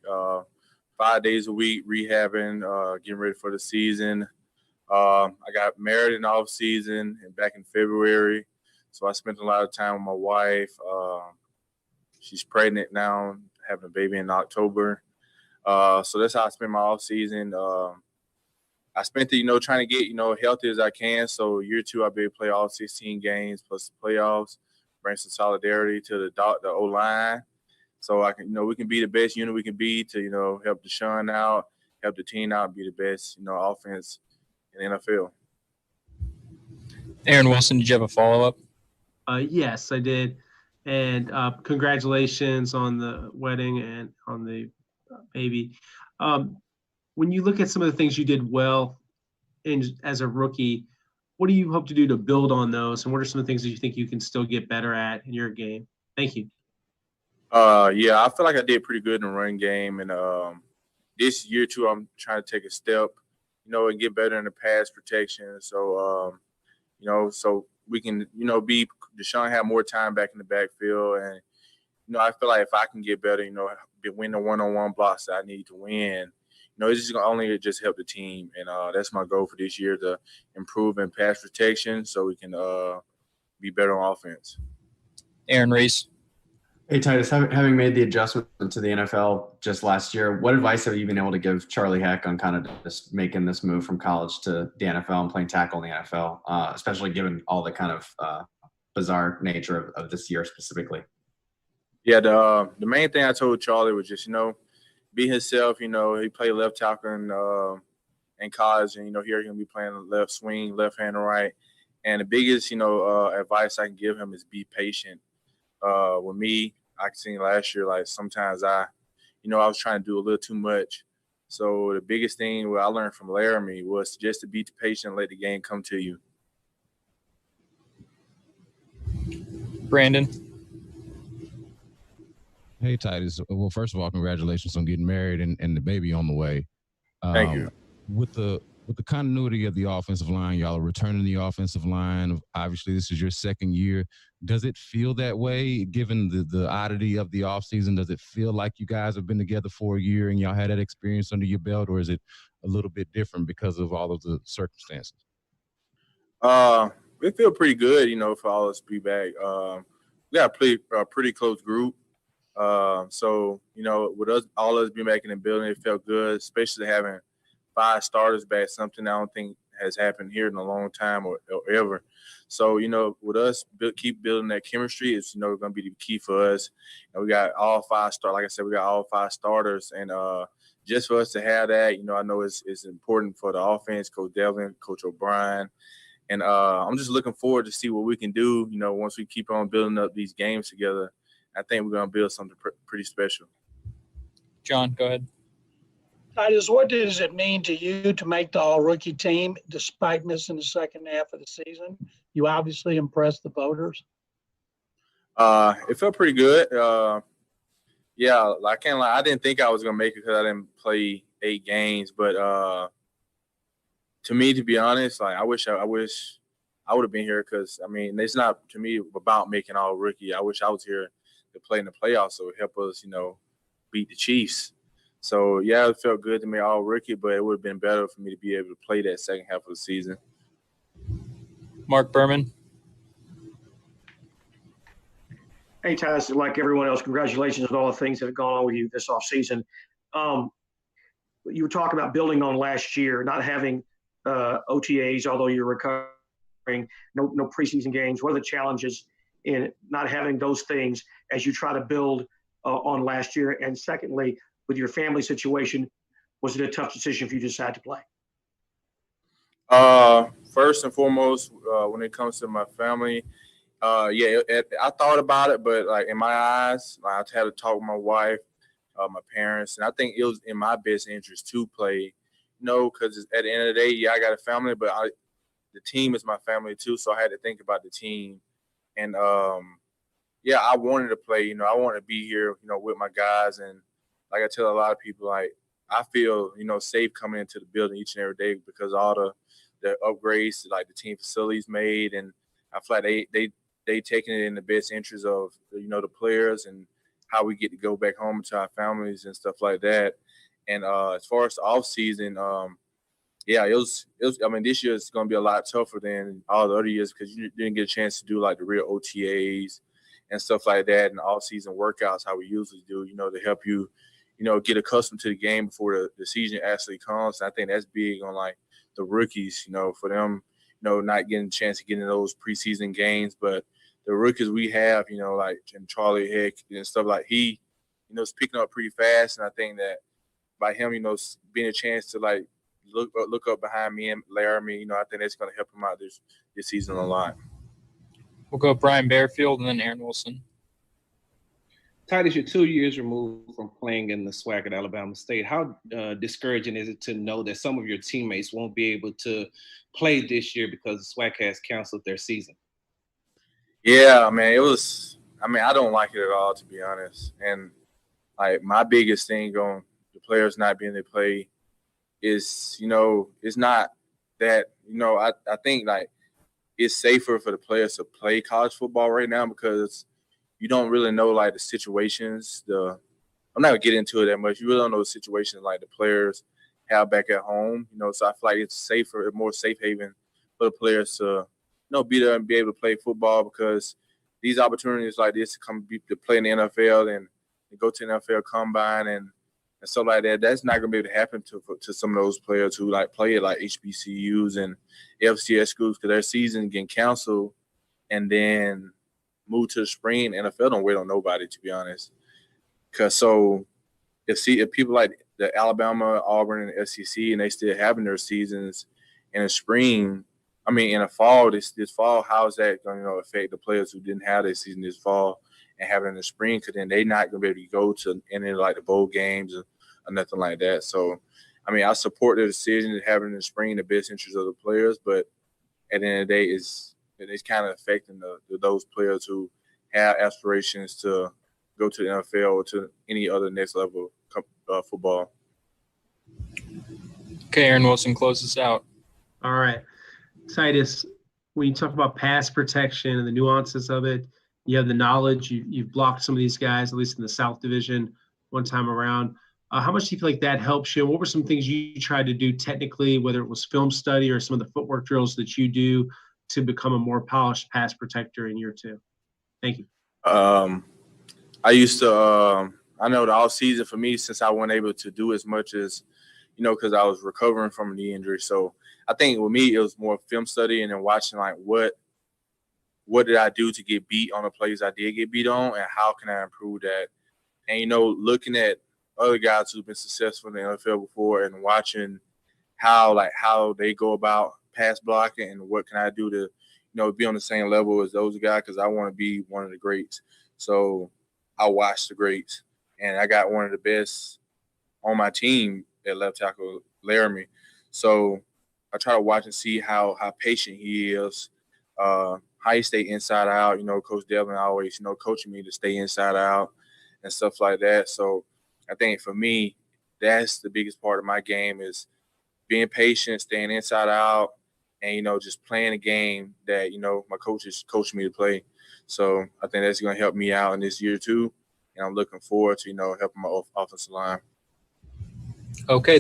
5 days a week, rehabbing, getting ready for the season. I got married in the off season and back in February, so I spent a lot of time with my wife. She's pregnant now, having a baby in October. So that's how I spend my off season. I spent it, trying to get, healthy as I can. So year 2, I'll be able to play all 16 games plus the playoffs, bring some solidarity to the O-line. So I can, we can be the best unit we can be to, help Deshaun out, help the team out, and be the best, offense in the NFL. Aaron Wilson, did you have a follow-up? Yes, I did. And congratulations on the wedding and on the baby. When you look at some of the things you did well as a rookie, what do you hope to do to build on those? And what are some of the things that you think you can still get better at in your game? Thank you. Yeah, I feel like I did pretty good in the run game. And this year, too, I'm trying to take a step, and get better in the pass protection. So, so we can, be Deshaun have more time back in the backfield. And, I feel like if I can get better, win the one-on-one blocks that I need to win, it's just going to only just help the team. And that's my goal for this year, to improve in pass protection so we can be better on offense. Aaron Reese. Hey, Tytus, having made the adjustment to the NFL just last year, what advice have you been able to give Charlie Heck on kind of just making this move from college to the NFL and playing tackle in the NFL, especially given all the kind of bizarre nature of this year specifically? Yeah, the main thing I told Charlie was just, be himself. He played left tackle in college, and, here he's going to be playing left swing, left hand and right. And the biggest, advice I can give him is be patient. With me, I seen last year, like sometimes I was trying to do a little too much. So the biggest thing what I learned from Laramie was just to be patient and let the game come to you. Brandon. Hey, Tytus. Well, first of all, congratulations on getting married and the baby on the way. Thank you. With the continuity of the offensive line, y'all are returning the offensive line. Obviously, this is your second year. Does it feel that way, given the oddity of the offseason? Does it feel like you guys have been together for a year and y'all had that experience under your belt, or is it a little bit different because of all of the circumstances? It feel pretty good, for all us to be back. We got a pretty close group. So, with all us being back in the building, it felt good, especially having 5 starters back, something I don't think has happened here in a long time or ever. So, with us keep building that chemistry, it's, going to be the key for us. And we got all 5 starters. Like I said, we got all 5 starters. And just for us to have that, I know it's important for the offense, Coach Devlin, Coach O'Brien. And I'm just looking forward to see what we can do, once we keep on building up these games together. I think we're going to build something pretty special. John, go ahead. Tytus, what does it mean to you to make the all-rookie team despite missing the second half of the season? You obviously impressed the voters. It felt pretty good. Yeah, I can't lie. I didn't think I was going to make it because I didn't play 8 games. But to me, to be honest, I wish I would have been here because, it's not, to me, about making all-rookie. I wish I was here to play in the playoffs so it would help us, beat the Chiefs. So, yeah, it felt good to me all rookie, but it would have been better for me to be able to play that second half of the season. Mark Berman. Hey, Tytus, like everyone else, congratulations on all the things that have gone on with you this offseason. You were talking about building on last year, not having OTAs, although you're recovering, no preseason games. What are the challenges in not having those things as you try to build on last year? And secondly, with your family situation, was it a tough decision for you to decide to play? First and foremost, when it comes to my family, I thought about it, but in my eyes, I had to talk with my wife, my parents, and I think it was in my best interest to play, because at the end of the day, I got a family, but the team is my family too, so I had to think about the team. And, I wanted to play, I wanted to be here, with my guys. And like I tell a lot of people, I feel, safe coming into the building each and every day because all the upgrades, the team facilities made. And I feel like they taking it in the best interest of, the players and how we get to go back home to our families and stuff like that. And as far as the off season, yeah, it was. I mean, this year it's going to be a lot tougher than all the other years because you didn't get a chance to do like the real OTAs and stuff like that, and off-season workouts how we usually do. To help you, get accustomed to the game before the season actually comes. And I think that's big on like the rookies. For them, not getting a chance to get in those preseason games, but the rookies we have, like Charlie Heck and stuff like he, is picking up pretty fast, and I think that by him, being a chance to like look up behind me and Laramie, I think that's going to help him out this season a lot. We'll go Brian Bearfield and then Aaron Wilson. Tytus, you're 2 years removed from playing in the SWAC at Alabama State. How discouraging is it to know that some of your teammates won't be able to play this year because the SWAC has canceled their season? Yeah, man, I don't like it at all, to be honest. And like my biggest thing on the players not being able to play is, it's not that, I think like it's safer for the players to play college football right now because you don't really know like the situations. I'm not gonna get into it that much. You really don't know the situations like the players have back at home. So I feel like it's safer, more safe haven for the players to, be there and be able to play football because these opportunities like this to play in the NFL and go to the NFL Combine and stuff like that, that's not going to be able to happen to some of those players who like play at like HBCUs and FCS schools because their season getting canceled and then move to the spring. NFL don't wait on nobody, to be honest. Because if people like the Alabama, Auburn, and SEC and they still having their seasons in the spring, in the fall, this fall, how is that going to affect the players who didn't have their season this fall and have it in the spring? Because then they're not going to be able to go to any of like the bowl games or nothing like that. So, I support the decision to have it in the spring in the best interest of the players, but at the end of the day, it's kind of affecting those players who have aspirations to go to the NFL or to any other next level football. Okay, Aaron Wilson, close this out. All right. Tytus, when you talk about pass protection and the nuances of it, you have the knowledge. You've blocked some of these guys, at least in the South Division, one time around. How much do you feel like that helps you? And what were some things you tried to do technically, whether it was film study or some of the footwork drills that you do to become a more polished pass protector in year two? Thank you. I used to, I know the off season for me, since I wasn't able to do as much as, because I was recovering from a knee injury. So I think with me, it was more film study and then watching like what did I do to get beat on the plays I did get beat on and how can I improve that? And, looking at other guys who've been successful in the NFL before and watching how they go about pass blocking and what can I do to, be on the same level as those guys because I want to be one of the greats. So I watched the greats, and I got one of the best on my team at left tackle, Laramie. So I try to watch and see how patient he is, how he stay inside out. Coach Devlin always, coaching me to stay inside out and stuff like that. So I think for me, that's the biggest part of my game is being patient, staying inside out, and, just playing a game that, my coaches coached me to play. So I think that's going to help me out in this year too. And I'm looking forward to, helping my offensive line. Okay,